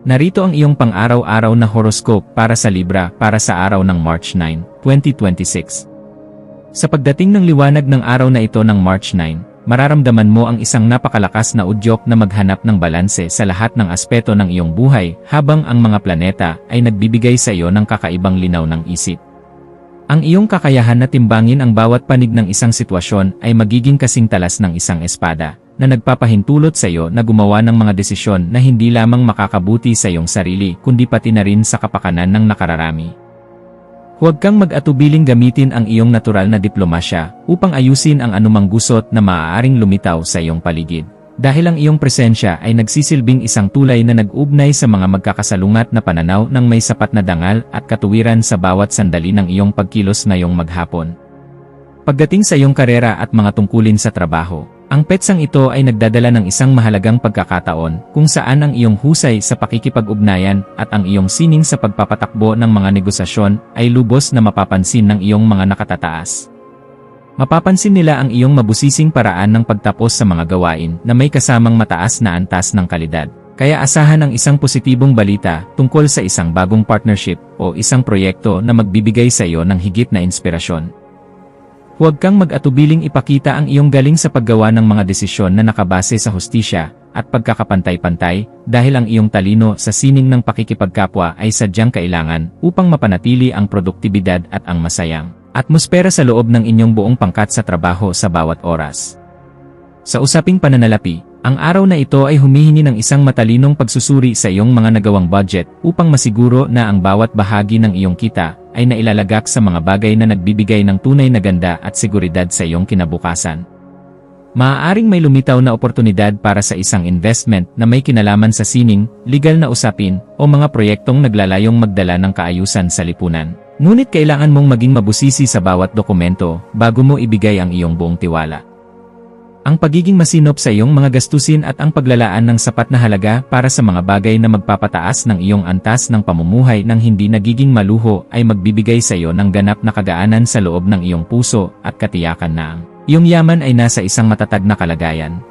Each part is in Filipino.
Narito ang iyong pang-araw-araw na horoscope para sa Libra para sa araw ng March 9, 2026. Sa pagdating ng liwanag ng araw na ito ng March 9, mararamdaman mo ang isang napakalakas na udyok na maghanap ng balanse sa lahat ng aspeto ng iyong buhay habang ang mga planeta ay nagbibigay sa iyo ng kakaibang linaw ng isip. Ang iyong kakayahan na timbangin ang bawat panig ng isang sitwasyon ay magiging kasing talas ng isang espada na nagpapahintulot sa iyo na gumawa ng mga desisyon na hindi lamang makakabuti sa iyong sarili kundi pati na rin sa kapakanan ng nakararami. Huwag kang mag-atubiling gamitin ang iyong natural na diplomasya upang ayusin ang anumang gusot na maaaring lumitaw sa iyong paligid. Dahil ang iyong presensya ay nagsisilbing isang tulay na nag-ugnay sa mga magkakasalungat na pananaw ng may sapat na dangal at katuwiran sa bawat sandali ng iyong pagkilos ngayong maghapon. Pagdating sa iyong karera at mga tungkulin sa trabaho, ang petsang ito ay nagdadala ng isang mahalagang pagkakataon kung saan ang iyong husay sa pakikipag-ugnayan at ang iyong sining sa pagpapatakbo ng mga negosasyon ay lubos na mapapansin ng iyong mga nakatataas. Mapapansin nila ang iyong mabusising paraan ng pagtapos sa mga gawain na may kasamang mataas na antas ng kalidad. Kaya asahan ang isang positibong balita tungkol sa isang bagong partnership o isang proyekto na magbibigay sa iyo ng higit na inspirasyon. Huwag kang mag-atubiling ipakita ang iyong galing sa paggawa ng mga desisyon na nakabase sa hustisya at pagkakapantay-pantay dahil ang iyong talino sa sining ng pakikipagkapwa ay sadyang kailangan upang mapanatili ang produktibidad at ang masayang atmosfera sa loob ng inyong buong pangkat sa trabaho sa bawat oras. Sa usaping pananalapi, ang araw na ito ay humihingi ng isang matalinong pagsusuri sa iyong mga nagawang budget upang masiguro na ang bawat bahagi ng iyong kita ay nailalagak sa mga bagay na nagbibigay ng tunay na ganda at seguridad sa iyong kinabukasan. Maaaring may lumitaw na oportunidad para sa isang investment na may kinalaman sa sining, legal na usapin, o mga proyektong naglalayong magdala ng kaayusan sa lipunan. Ngunit kailangan mong maging mabusisi sa bawat dokumento bago mo ibigay ang iyong buong tiwala. Ang pagiging masinop sa iyong mga gastusin at ang paglalaan ng sapat na halaga para sa mga bagay na magpapataas ng iyong antas ng pamumuhay nang hindi nagiging maluho ay magbibigay sa iyo ng ganap na kagaanan sa loob ng iyong puso at katiyakan na ang iyong yaman ay nasa isang matatag na kalagayan.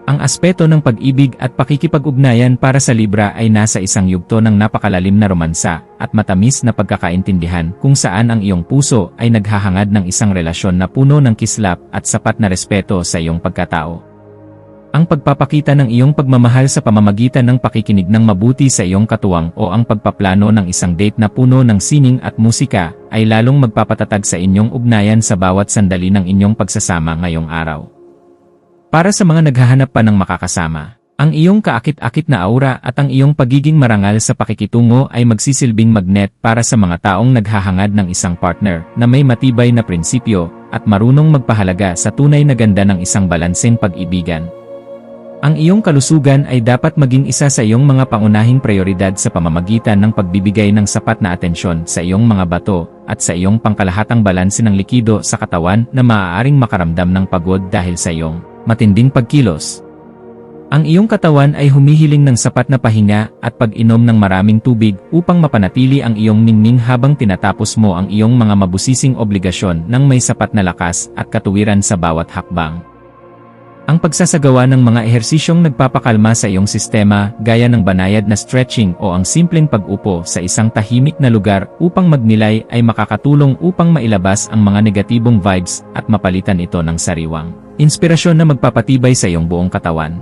Ang aspeto ng pag-ibig at pakikipag-ugnayan para sa Libra ay nasa isang yugto ng napakalalim na romansa at matamis na pagkakaintindihan kung saan ang iyong puso ay naghahangad ng isang relasyon na puno ng kislap at sapat na respeto sa iyong pagkatao. Ang pagpapakita ng iyong pagmamahal sa pamamagitan ng pakikinig ng mabuti sa iyong katuwang o ang pagpaplano ng isang date na puno ng sining at musika ay lalong magpapatatag sa inyong ugnayan sa bawat sandali ng inyong pagsasama ngayong araw. Para sa mga naghahanap pa ng makakasama, ang iyong kaakit-akit na aura at ang iyong pagiging marangal sa pakikitungo ay magsisilbing magnet para sa mga taong naghahangad ng isang partner na may matibay na prinsipyo at marunong magpahalaga sa tunay na ganda ng isang balanseng pag-ibigan. Ang iyong kalusugan ay dapat maging isa sa iyong mga pangunahing prioridad sa pamamagitan ng pagbibigay ng sapat na atensyon sa iyong mga bato at sa iyong pangkalahatang balanse ng likido sa katawan na maaaring makaramdam ng pagod dahil sa iyong matinding pagkilos. Ang iyong katawan ay humihiling ng sapat na pahinga at pag-inom ng maraming tubig upang mapanatili ang iyong ningning habang tinatapos mo ang iyong mga mabusising obligasyon ng may sapat na lakas at katuwiran sa bawat hakbang. Ang pagsasagawa ng mga ehersisyong nagpapakalma sa iyong sistema gaya ng banayad na stretching o ang simpleng pag-upo sa isang tahimik na lugar upang magnilay ay makakatulong upang mailabas ang mga negatibong vibes at mapalitan ito ng sariwang inspirasyon na magpapatibay sa iyong buong katawan.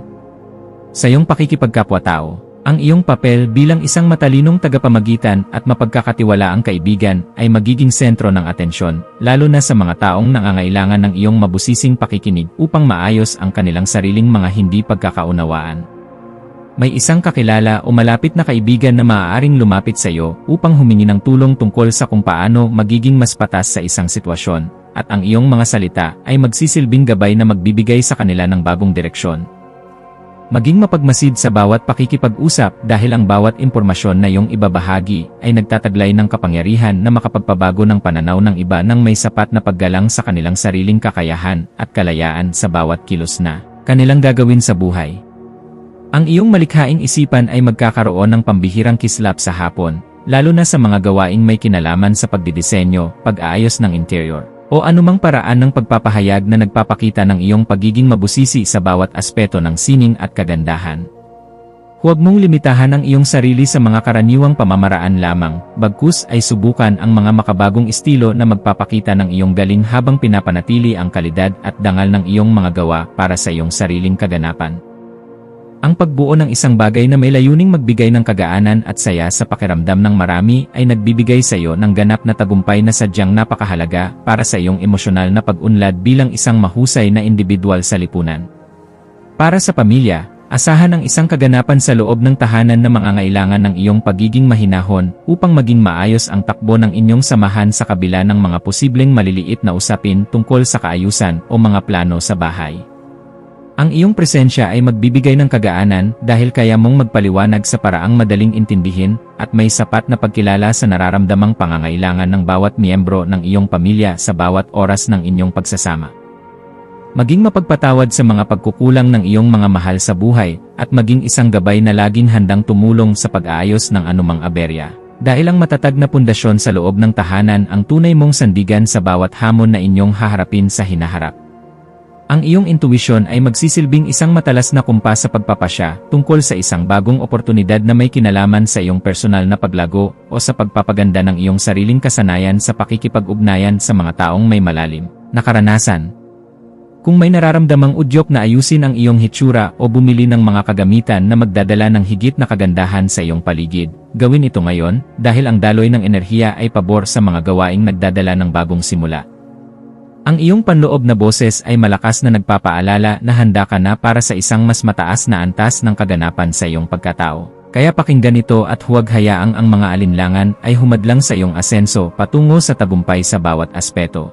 Sa iyong pakikipagkapwa-tao, ang iyong papel bilang isang matalinong tagapamagitan at mapagkakatiwalaang kaibigan ay magiging sentro ng atensyon, lalo na sa mga taong nangangailangan ng iyong mabusising pakikinig upang maayos ang kanilang sariling mga hindi pagkakaunawaan. May isang kakilala o malapit na kaibigan na maaaring lumapit sa iyo upang humingi ng tulong tungkol sa kung paano magiging mas patas sa isang sitwasyon, at ang iyong mga salita ay magsisilbing gabay na magbibigay sa kanila ng bagong direksyon. Maging mapagmasid sa bawat pakikipag-usap dahil ang bawat impormasyon na iyong ibabahagi ay nagtataglay ng kapangyarihan na makapagpabago ng pananaw ng iba nang may sapat na paggalang sa kanilang sariling kakayahan at kalayaan sa bawat kilos na kanilang gagawin sa buhay. Ang iyong malikhaing isipan ay magkakaroon ng pambihirang kislap sa hapon, lalo na sa mga gawaing may kinalaman sa pagdidisenyo, pag-aayos ng interior, o anumang paraan ng pagpapahayag na nagpapakita ng iyong pagiging mabusisi sa bawat aspeto ng sining at kagandahan. Huwag mong limitahan ang iyong sarili sa mga karaniwang pamamaraan lamang, bagkus ay subukan ang mga makabagong estilo na magpapakita ng iyong galing habang pinapanatili ang kalidad at dangal ng iyong mga gawa para sa iyong sariling kaganapan. Ang pagbuo ng isang bagay na may layuning magbigay ng kagaanan at saya sa pakiramdam ng marami ay nagbibigay sa iyo ng ganap na tagumpay na sadyang napakahalaga para sa iyong emosyonal na pag-unlad bilang isang mahusay na individual sa lipunan. Para sa pamilya, asahan ang isang kaganapan sa loob ng tahanan na mangangailangan ng iyong pagiging mahinahon upang maging maayos ang takbo ng inyong samahan sa kabila ng mga posibleng maliliit na usapin tungkol sa kaayusan o mga plano sa bahay. Ang iyong presensya ay magbibigay ng kagaanan dahil kaya mong magpaliwanag sa paraang madaling intindihin at may sapat na pagkilala sa nararamdamang pangangailangan ng bawat miyembro ng iyong pamilya sa bawat oras ng inyong pagsasama. Maging mapagpatawad sa mga pagkukulang ng iyong mga mahal sa buhay, at maging isang gabay na laging handang tumulong sa pag-aayos ng anumang aberya. Dahil ang matatag na pundasyon sa loob ng tahanan ang tunay mong sandigan sa bawat hamon na inyong haharapin sa hinaharap. Ang iyong intuwisyon ay magsisilbing isang matalas na kumpas sa pagpapasya tungkol sa isang bagong oportunidad na may kinalaman sa iyong personal na paglago o sa pagpapaganda ng iyong sariling kasanayan sa pakikipag-ugnayan sa mga taong may malalim na karanasan. Kung may nararamdamang udyok na ayusin ang iyong hitsura o bumili ng mga kagamitan na magdadala ng higit na kagandahan sa iyong paligid, gawin ito ngayon dahil ang daloy ng enerhiya ay pabor sa mga gawaing nagdadala ng bagong simula. Ang iyong panloob na boses ay malakas na nagpapaalala na handa ka na para sa isang mas mataas na antas ng kaganapan sa iyong pagkatao. Kaya pakinggan ito at huwag hayaang ang mga alinlangan ay humadlang sa iyong asenso patungo sa tagumpay sa bawat aspeto.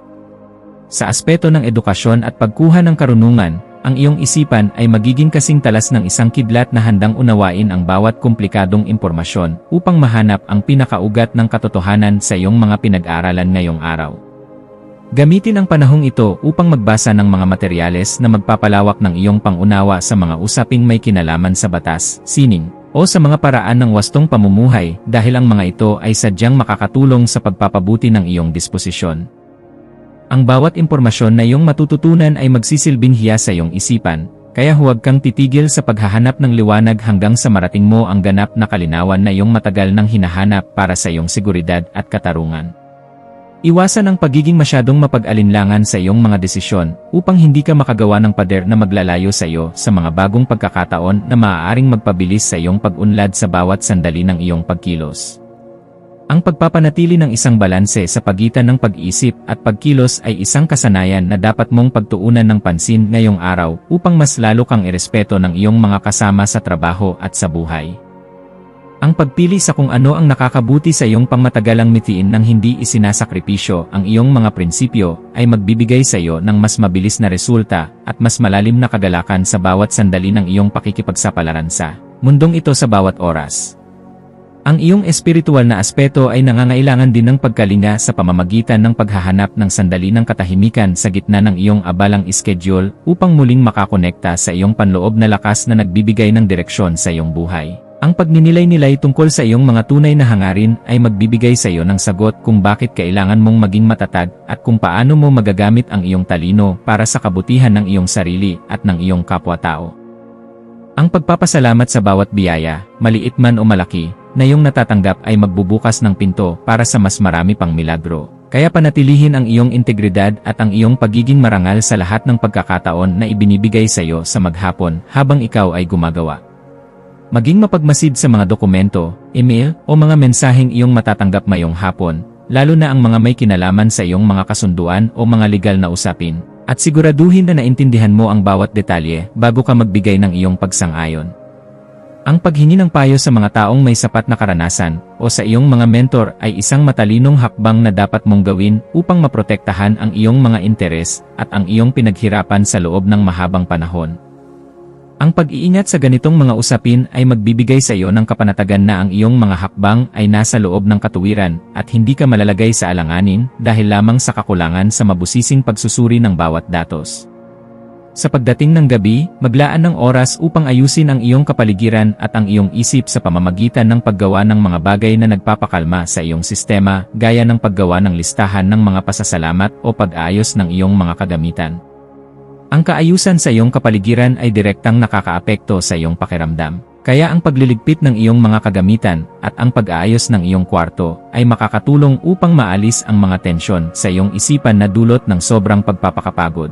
Sa aspeto ng edukasyon at pagkuha ng karunungan, ang iyong isipan ay magiging kasing talas ng isang kidlat na handang unawain ang bawat komplikadong impormasyon upang mahanap ang pinakaugat ng katotohanan sa iyong mga pinag-aralan ngayong araw. Gamitin ang panahong ito upang magbasa ng mga materyales na magpapalawak ng iyong pangunawa sa mga usaping may kinalaman sa batas, sining, o sa mga paraan ng wastong pamumuhay dahil ang mga ito ay sadyang makakatulong sa pagpapabuti ng iyong disposisyon. Ang bawat impormasyon na iyong matututunan ay magsisilbing hiya sa iyong isipan, kaya huwag kang titigil sa paghahanap ng liwanag hanggang sa marating mo ang ganap na kalinawan na iyong matagal nang hinahanap para sa iyong seguridad at katarungan. Iwasan ang pagiging masyadong mapag-alinlangan sa iyong mga desisyon upang hindi ka makagawa ng pader na maglalayo sa iyo sa mga bagong pagkakataon na maaaring magpabilis sa iyong pag-unlad sa bawat sandali ng iyong pagkilos. Ang pagpapanatili ng isang balanse sa pagitan ng pag-isip at pagkilos ay isang kasanayan na dapat mong pagtuunan ng pansin ngayong araw upang mas lalo kang irespeto ng iyong mga kasama sa trabaho at sa buhay. Ang pagpili sa kung ano ang nakakabuti sa iyong pangmatagalang mitiin nang hindi isinasakripisyo ang iyong mga prinsipyo ay magbibigay sa iyo ng mas mabilis na resulta at mas malalim na kagalakan sa bawat sandali ng iyong pakikipagsapalaran sa mundong ito sa bawat oras. Ang iyong espiritual na aspeto ay nangangailangan din ng pagkalinga sa pamamagitan ng paghahanap ng sandali ng katahimikan sa gitna ng iyong abalang schedule upang muling makakonekta sa iyong panloob na lakas na nagbibigay ng direksyon sa iyong buhay. Ang pagninilay-nilay tungkol sa iyong mga tunay na hangarin ay magbibigay sa iyo ng sagot kung bakit kailangan mong maging matatag at kung paano mo magagamit ang iyong talino para sa kabutihan ng iyong sarili at ng iyong kapwa-tao. Ang pagpapasalamat sa bawat biyaya, maliit man o malaki, na iyong natatanggap ay magbubukas ng pinto para sa mas marami pang milagro. Kaya panatilihin ang iyong integridad at ang iyong pagiging marangal sa lahat ng pagkakataon na ibinibigay sa iyo sa maghapon habang ikaw ay gumagawa. Maging mapagmasid sa mga dokumento, email, o mga mensaheng iyong matatanggap ngayong hapon, lalo na ang mga may kinalaman sa iyong mga kasunduan o mga legal na usapin, at siguraduhin na naintindihan mo ang bawat detalye bago ka magbigay ng iyong pagsang-ayon. Ang paghingi ng payo sa mga taong may sapat na karanasan o sa iyong mga mentor ay isang matalinong hakbang na dapat mong gawin upang maprotektahan ang iyong mga interes at ang iyong pinaghirapan sa loob ng mahabang panahon. Ang pag-iingat sa ganitong mga usapin ay magbibigay sa iyo ng kapanatagan na ang iyong mga hakbang ay nasa loob ng katuwiran at hindi ka malalagay sa alanganin dahil lamang sa kakulangan sa mabusising pagsusuri ng bawat datos. Sa pagdating ng gabi, maglaan ng oras upang ayusin ang iyong kapaligiran at ang iyong isip sa pamamagitan ng paggawa ng mga bagay na nagpapakalma sa iyong sistema, gaya ng paggawa ng listahan ng mga pasasalamat o pag-aayos ng iyong mga kagamitan. Ang kaayusan sa iyong kapaligiran ay direktang nakakaapekto sa iyong pakiramdam. Kaya ang pagliligpit ng iyong mga kagamitan at ang pag-aayos ng iyong kwarto ay makakatulong upang maalis ang mga tensyon sa iyong isipan na dulot ng sobrang pagpapakapagod.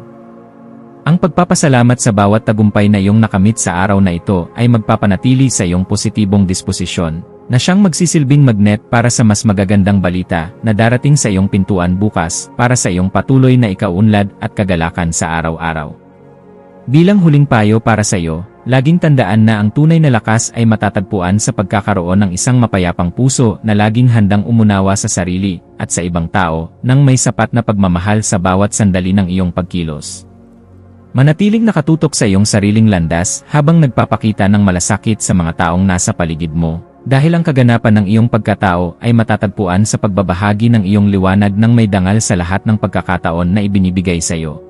Ang pagpapasalamat sa bawat tagumpay na iyong nakamit sa araw na ito ay magpapanatili sa iyong positibong disposisyon na siyang magsisilbing magnet para sa mas magagandang balita na darating sa iyong pintuan bukas para sa iyong patuloy na ikaunlad at kagalakan sa araw-araw. Bilang huling payo para sa iyo, laging tandaan na ang tunay na lakas ay matatagpuan sa pagkakaroon ng isang mapayapang puso na laging handang umunawa sa sarili at sa ibang tao nang may sapat na pagmamahal sa bawat sandali ng iyong pagkilos. Manatiling nakatutok sa iyong sariling landas habang nagpapakita ng malasakit sa mga taong nasa paligid mo, dahil ang kaganapan ng iyong pagkatao ay matatagpuan sa pagbabahagi ng iyong liwanag ng may dangal sa lahat ng pagkakataon na ibinibigay sa iyo.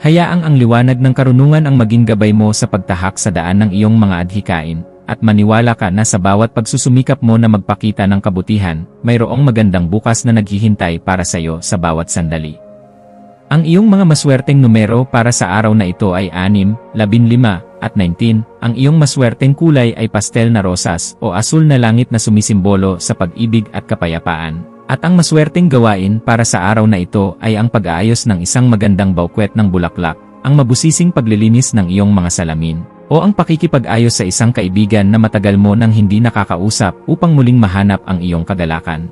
Hayaang ang liwanag ng karunungan ang maging gabay mo sa pagtahak sa daan ng iyong mga adhikain, at maniwala ka na sa bawat pagsusumikap mo na magpakita ng kabutihan, mayroong magandang bukas na naghihintay para sa iyo sa bawat sandali. Ang iyong mga maswerteng numero para sa araw na ito ay 6, 15, at 19. Ang iyong maswerteng kulay ay pastel na rosas o asul na langit na sumisimbolo sa pag-ibig at kapayapaan. At ang maswerteng gawain para sa araw na ito ay ang pag-aayos ng isang magandang bouquet ng bulaklak, ang mabusising paglilinis ng iyong mga salamin, o ang pakikipag-ayos sa isang kaibigan na matagal mo nang hindi nakakausap upang muling mahanap ang iyong kagalakan.